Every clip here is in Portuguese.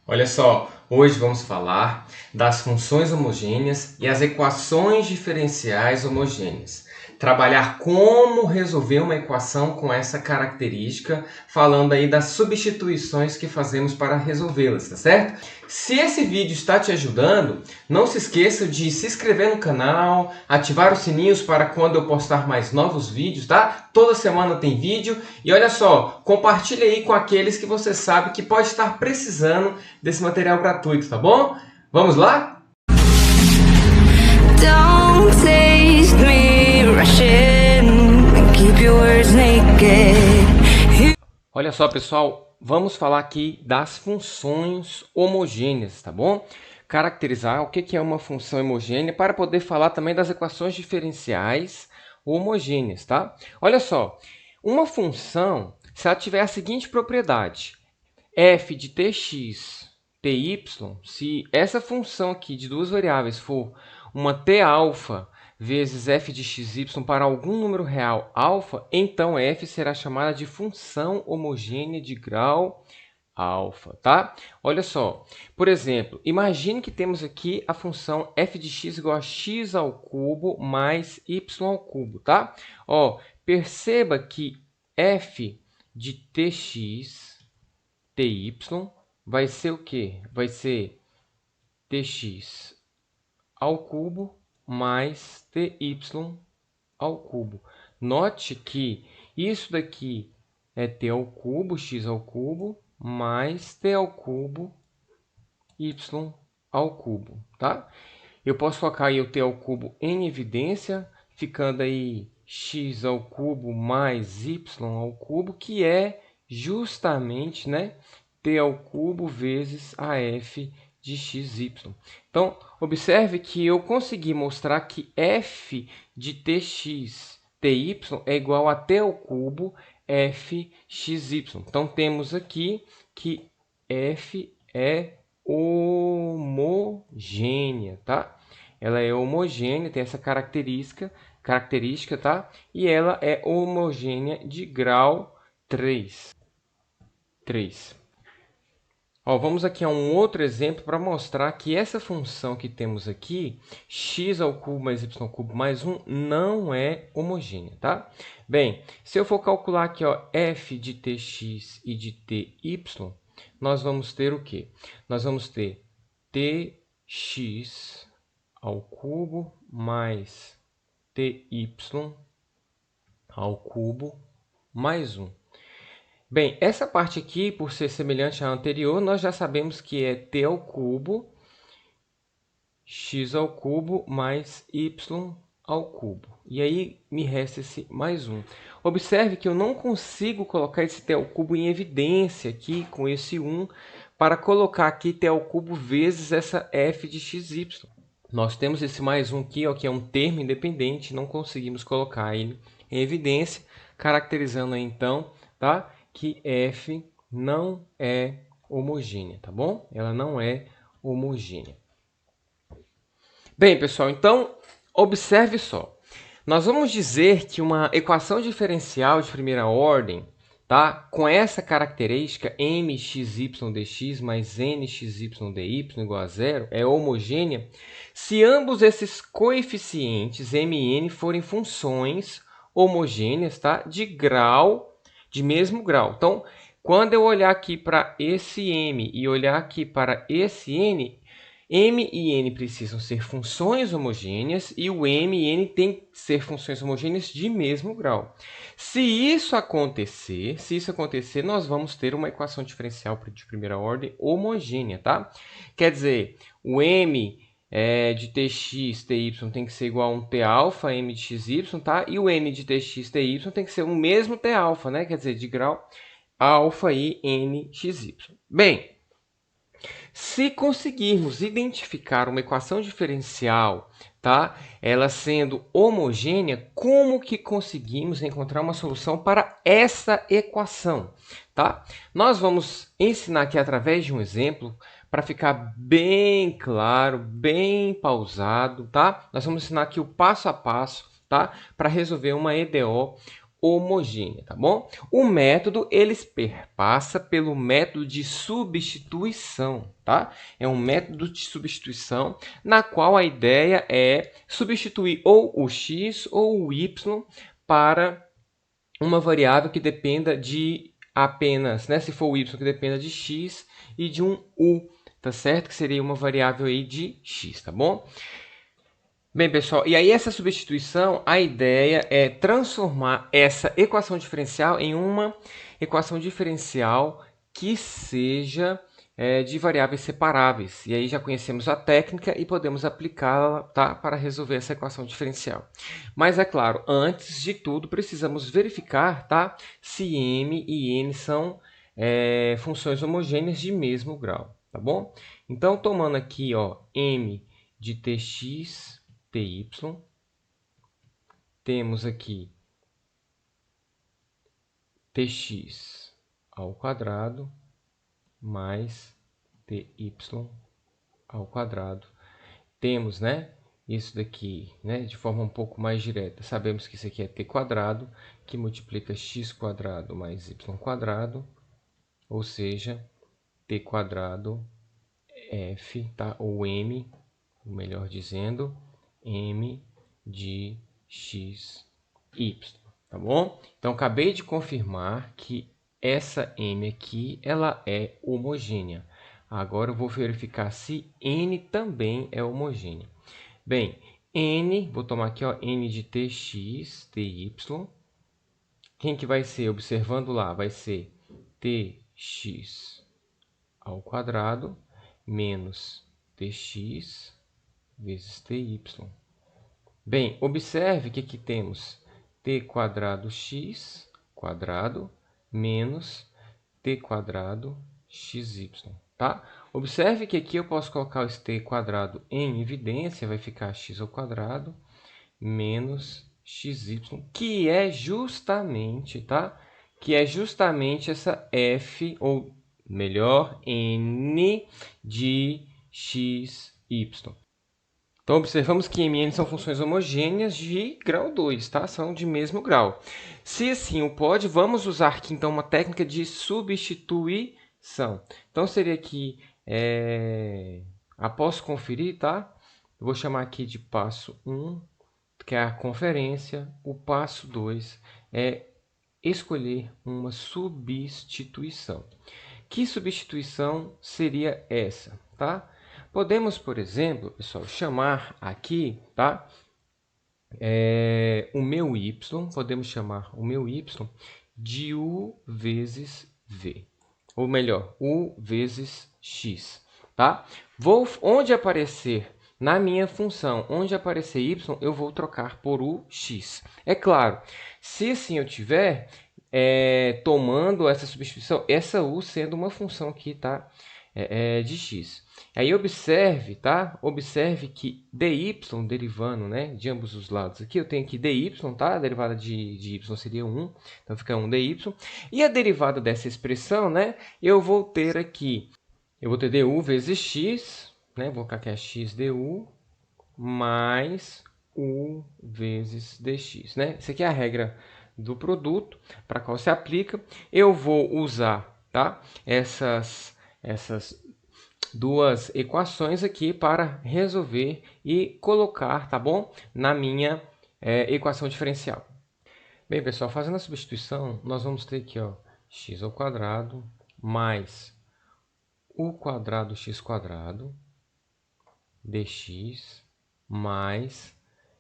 Olha só, hoje vamos falar das funções homogêneas e as equações diferenciais homogêneas. Trabalhar como resolver uma equação com essa característica, falando aí das substituições que fazemos para resolvê-las, tá certo? Se esse vídeo está te ajudando, não se esqueça de se inscrever no canal, ativar os sininhos para quando eu postar mais novos vídeos, tá? Toda semana tem vídeo e olha só, compartilhe aí com aqueles que você sabe que pode estar precisando desse material gratuito, tá bom? Vamos lá? Don't taste me rushing, keep your words naked. Olha só, pessoal, vamos falar aqui das funções homogêneas, tá bom? Caracterizar o que é uma função homogênea para poder falar também das equações diferenciais homogêneas, tá? Olha só, uma função, se ela tiver a seguinte propriedade, f de tx, ty, se essa função aqui de duas variáveis for uma t-alfa vezes f de xy para algum número real alfa, então f será chamada de função homogênea de grau alfa, tá? Olha só, por exemplo, imagine que temos aqui a função f de x igual a x ao cubo mais y ao cubo, tá? Ó, perceba que f de tx, ty vai ser o quê? Vai ser tx ao cubo mais ty ao cubo. Note que isso daqui é t ao cubo, x ao cubo, mais t ao cubo, y ao cubo, tá? Eu posso colocar aí o t ao cubo em evidência, ficando aí x ao cubo mais y ao cubo, que é justamente, né, t ao cubo vezes a f de xy. Então, observe que eu consegui mostrar que f de tx, ty é igual a t ao cubo f xy. Então, temos aqui que f é homogênea, tá? Ela é homogênea, tem essa característica, tá? E ela é homogênea de grau 3. Ó, vamos aqui a um outro exemplo para mostrar que essa função que temos aqui, x ao cubo mais y ao cubo mais 1, não é homogênea, tá? Bem, se eu for calcular aqui, ó, f de tx e de ty, nós vamos ter o quê? Nós vamos ter tx ao cubo mais ty ao cubo mais 1. Bem, essa parte aqui, por ser semelhante à anterior, nós já sabemos que é t ao cubo, x ao cubo mais y ao cubo. E aí me resta esse mais 1. Observe que eu não consigo colocar esse t ao cubo em evidência aqui com esse 1 para colocar aqui t ao cubo vezes essa f de xy. Nós temos esse mais 1 aqui, ó, que é um termo independente, não conseguimos colocar ele em evidência, caracterizando aí, então, tá, que f não é homogênea, tá bom? Ela não é homogênea. Bem, pessoal, então, observe só. Nós vamos dizer que uma equação diferencial de primeira ordem, tá, com essa característica mxy dx mais nxy dy igual a zero, é homogênea se ambos esses coeficientes m e n forem funções homogêneas, tá, de mesmo grau. Então, quando eu olhar aqui para esse m e olhar aqui para esse n, m e n precisam ser funções homogêneas e o m e n tem que ser funções homogêneas de mesmo grau. Se isso acontecer, nós vamos ter uma equação diferencial de primeira ordem homogênea, tá? Quer dizer, o m de tx, ty tem que ser igual a um t-alfa, m de xy, tá? E o m de tx, ty tem que ser o mesmo t-alfa, né? Quer dizer, de grau alfa e nxy. Bem, se conseguirmos identificar uma equação diferencial, tá? Ela sendo homogênea, como que conseguimos encontrar uma solução para essa equação, tá? Nós vamos ensinar aqui através de um exemplo para ficar bem claro, bem pausado, tá? Nós vamos ensinar aqui o passo a passo, tá? Para resolver uma EDO homogênea, tá bom? O método, ele perpassa pelo método de substituição, tá? É um método de substituição na qual a ideia é substituir ou o x ou o y para uma variável que dependa de apenas, né? Se for o y que dependa de x e de um u, tá certo? Que seria uma variável aí de x, tá bom? Bem, pessoal, e aí essa substituição, a ideia é transformar essa equação diferencial em uma equação diferencial que seja de variáveis separáveis. E aí já conhecemos a técnica e podemos aplicá-la, tá, para resolver essa equação diferencial. Mas, é claro, antes de tudo, precisamos verificar, tá, se m e n são funções homogêneas de mesmo grau, tá bom? Então, tomando aqui, ó, m de tx, ty, temos aqui tx ao quadrado mais ty ao quadrado. Temos, né, isso daqui, né, de forma um pouco mais direta. Sabemos que isso aqui é t quadrado, que multiplica x quadrado mais y quadrado, ou seja, t quadrado f, tá, ou m, melhor dizendo, m de x, y, tá bom? Então, acabei de confirmar que essa m aqui, ela é homogênea. Agora, eu vou verificar se n também é homogênea. Bem, n, vou tomar aqui, ó, n de tx, ty. Quem que vai ser? Observando lá, vai ser tx ao quadrado menos tx vezes ty. Bem, observe que aqui temos t quadrado x quadrado menos t quadrado xy, tá? Observe que aqui eu posso colocar esse t quadrado em evidência, vai ficar x ao quadrado menos xy, que é justamente, tá? Que é justamente essa f, ou melhor, n de xy. Então, observamos que m e n são funções homogêneas de grau 2, tá? São de mesmo grau. Se assim o pode, vamos usar aqui, então, uma técnica de substituição. Então, seria aqui, após conferir, tá? Eu vou chamar aqui de passo 1, que é a conferência. O passo 2 é escolher uma substituição. Que substituição seria essa, tá? Podemos, por exemplo, pessoal, chamar aqui, tá? O meu y, podemos chamar o meu y de u vezes v. Ou melhor, u vezes x, tá? Onde aparecer na minha função, onde aparecer y, eu vou trocar por ux. É claro, se assim eu tiver tomando essa substituição, essa u sendo uma função aqui, tá? De x. Aí observe, tá? Observe que dy, derivando, né, de ambos os lados aqui, eu tenho aqui dy, tá? A derivada de y seria 1, então fica 1 dy. E a derivada dessa expressão, né, eu vou ter aqui, eu vou ter du vezes x, né, vou colocar aqui a x du, mais u vezes dx, né? Isso aqui é a regra do produto para qual se aplica. Eu vou usar, tá, essas duas equações aqui para resolver e colocar, tá bom, na minha equação diferencial. Bem, pessoal, fazendo a substituição, nós vamos ter aqui, ó, x ao quadrado mais u quadrado x quadrado dx mais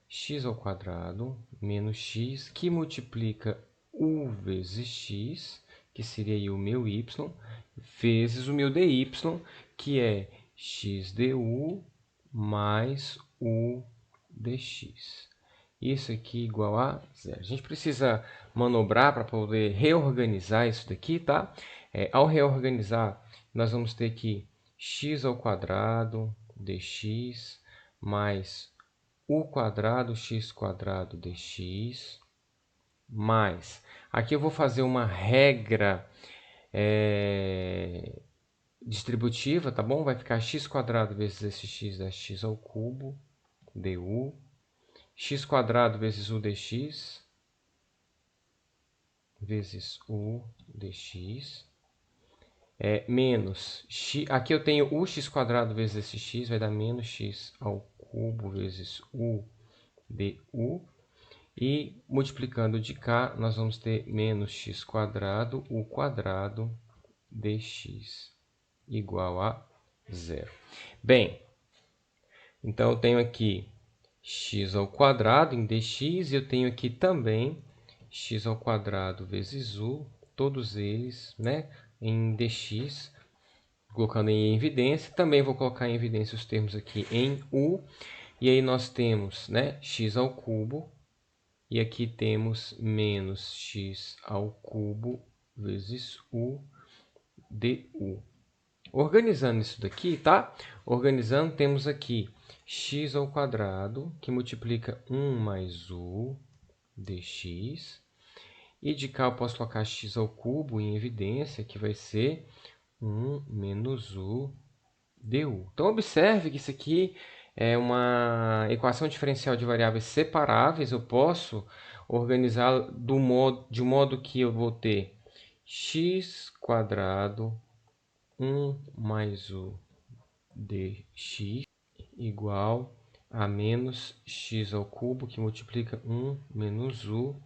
x ao quadrado menos x, que multiplica u vezes x, que seria aí o meu y, vezes o meu dy, que é x du mais u dx. Isso aqui igual a zero. A gente precisa manobrar para poder reorganizar isso daqui, tá? Ao reorganizar, nós vamos ter aqui x ao quadrado dx mais u quadrado x quadrado dx mais, aqui eu vou fazer uma regra distributiva, tá bom? Vai ficar x quadrado vezes esse x da x ao cubo du, x quadrado vezes u dx vezes u dx, menos x, aqui eu tenho u x quadrado vezes esse x, vai dar menos x ao cubo vezes u du, e multiplicando de cá, nós vamos ter menos x quadrado, u quadrado dx igual a zero. Bem, então eu tenho aqui x ao quadrado em dx, e eu tenho aqui também x ao quadrado vezes u, todos eles, né, em dx, colocando em evidência. Também vou colocar em evidência os termos aqui em u, e aí nós temos, né, x ao cubo, e aqui temos menos x ao cubo vezes u du. Organizando isso daqui, tá? Organizando, temos aqui x ao quadrado, que multiplica 1 mais u dx. E de cá eu posso colocar x ao cubo em evidência, que vai ser 1 menos u du. Então, observe que isso aqui é uma equação diferencial de variáveis separáveis. Eu posso organizar de modo que eu vou ter x quadrado 1 mais u dx igual a menos x ao cubo, que multiplica 1 menos u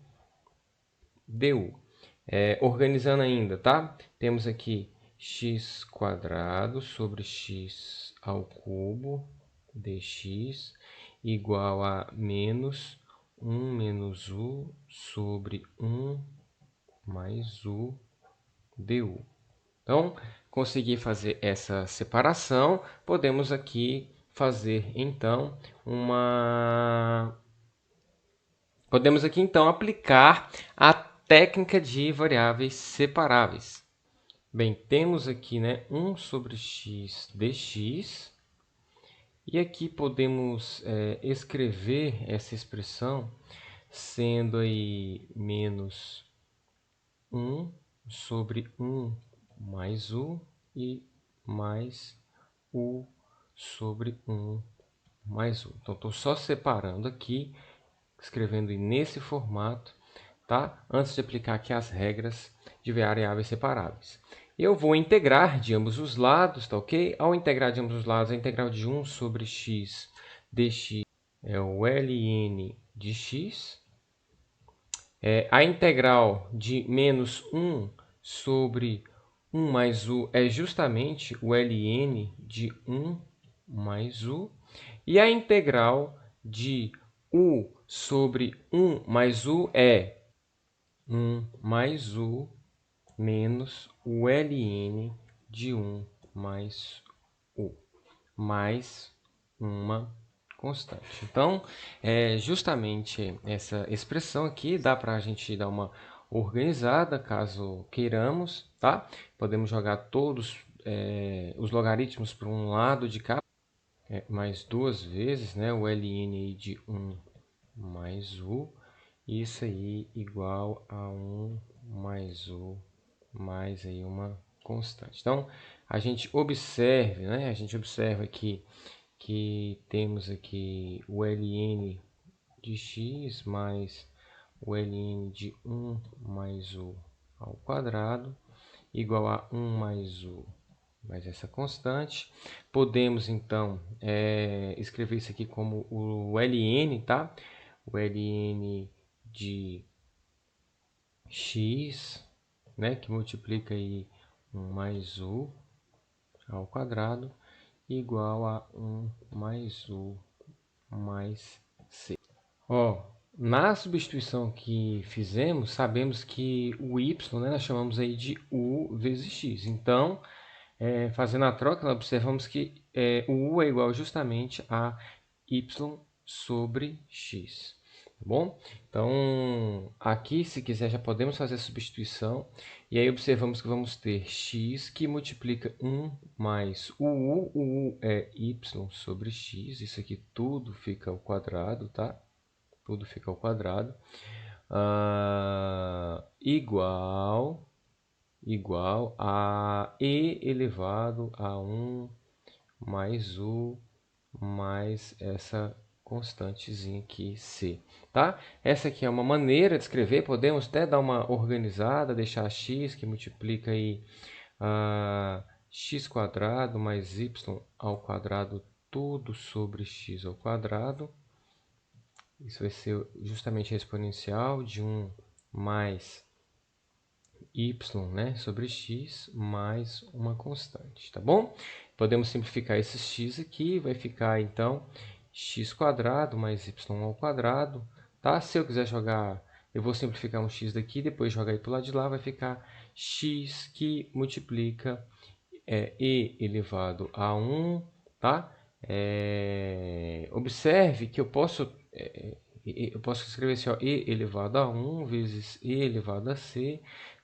du. Organizando ainda, tá? Temos aqui x quadrado sobre x ao cubo dx igual a menos 1 menos u sobre 1 mais u du. Então, consegui fazer essa separação. Podemos aqui fazer, então, Podemos aqui, então, aplicar a técnica de variáveis separáveis. Bem, temos aqui, né, 1 sobre x dx. E aqui podemos escrever essa expressão sendo aí menos 1 sobre 1 mais u e mais u sobre 1 mais u. Então, estou só separando aqui, escrevendo nesse formato, tá? Antes de aplicar aqui as regras de variáveis separáveis. Eu vou integrar de ambos os lados, tá ok? Ao integrar de ambos os lados, a integral de 1 sobre x dx é o ln de x. A integral de menos 1 sobre 1 mais u é justamente o ln de 1 mais u. E a integral de u sobre 1 mais u é 1 mais u menos o ln de 1 mais u, mais uma constante. Então, justamente essa expressão aqui dá para a gente dar uma organizada, caso queiramos, tá? Podemos jogar todos os logaritmos para um lado de cá, mais duas vezes, né? O ln de 1 mais u, isso aí igual a 1 mais u mais aí uma constante. Então, a gente observe, né? A gente observa aqui que temos aqui o ln de x mais o ln de 1 mais u ao quadrado igual a 1 mais u mais essa constante. Podemos, então, escrever isso aqui como o ln, tá? O ln de x, né, que multiplica aí 1 mais u ao quadrado igual a 1 mais u mais c. Na substituição que fizemos, sabemos que o y, né, nós chamamos aí de u vezes x. Então, fazendo a troca, nós observamos que o u é igual justamente a y sobre x. Tá bom? Então, aqui, se quiser, já podemos fazer a substituição. E aí, observamos que vamos ter x que multiplica 1 mais o u é y sobre x. Isso aqui tudo fica ao quadrado, tá? Tudo fica ao quadrado. Igual a e elevado a 1 mais u mais essa constantezinha aqui, C, tá? Essa aqui é uma maneira de escrever, podemos até dar uma organizada, deixar x, que multiplica aí x² mais y² tudo sobre x². Isso vai ser justamente a exponencial de 1 mais y, né, sobre x mais uma constante, tá bom? Podemos simplificar esse x aqui, vai ficar então x² mais y², tá? Se eu quiser jogar, eu vou simplificar um x daqui, depois jogar aí para o lado de lá, vai ficar x que multiplica e elevado a 1, tá? Observe que eu posso escrever assim, ó, e elevado a 1 vezes e elevado a c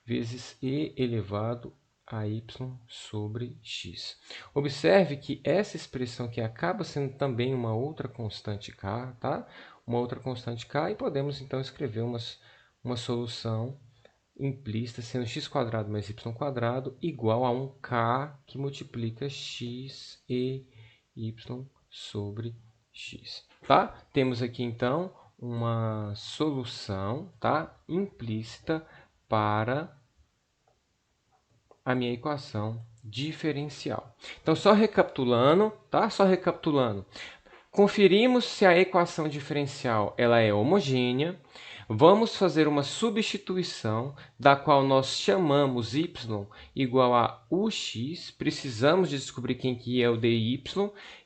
vezes e elevado a y sobre x. Observe que essa expressão aqui acaba sendo também uma outra constante k, tá? Uma outra constante k, e podemos então escrever uma solução implícita sendo x² mais y² igual a 1k que multiplica x e y sobre x. Tá? Temos aqui então uma solução, tá, implícita para a minha equação diferencial. Então, só recapitulando, tá? Só recapitulando. Conferimos se a equação diferencial ela é homogênea. Vamos fazer uma substituição, da qual nós chamamos y igual a ux. Precisamos de descobrir quem que é o dy.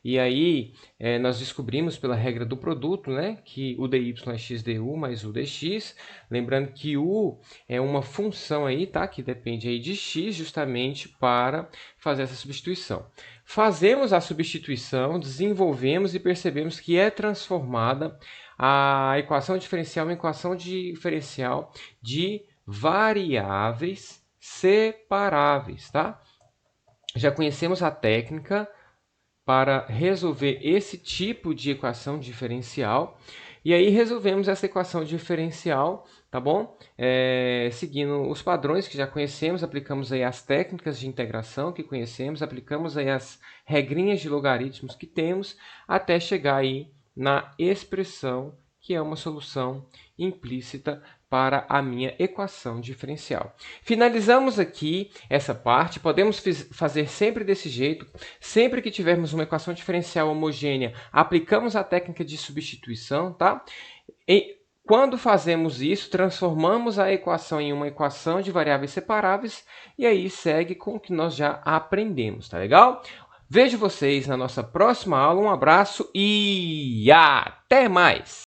E aí, nós descobrimos pela regra do produto, né, que o dy é x du mais u dx. Lembrando que u é uma função aí, tá, que depende aí de x, justamente para fazer essa substituição. Fazemos a substituição, desenvolvemos e percebemos que é transformada a equação diferencial em equação diferencial de variáveis separáveis, tá? Já conhecemos a técnica para resolver esse tipo de equação diferencial. E aí resolvemos essa equação diferencial, tá bom? Seguindo os padrões que já conhecemos, aplicamos aí as técnicas de integração que conhecemos, aplicamos aí as regrinhas de logaritmos que temos, até chegar aí na expressão que é uma solução implícita para a minha equação diferencial. Finalizamos aqui essa parte. Podemos fazer sempre desse jeito. Sempre que tivermos uma equação diferencial homogênea, aplicamos a técnica de substituição, tá? E quando fazemos isso, transformamos a equação em uma equação de variáveis separáveis e aí segue com o que nós já aprendemos, tá legal? Vejo vocês na nossa próxima aula. Um abraço e até mais!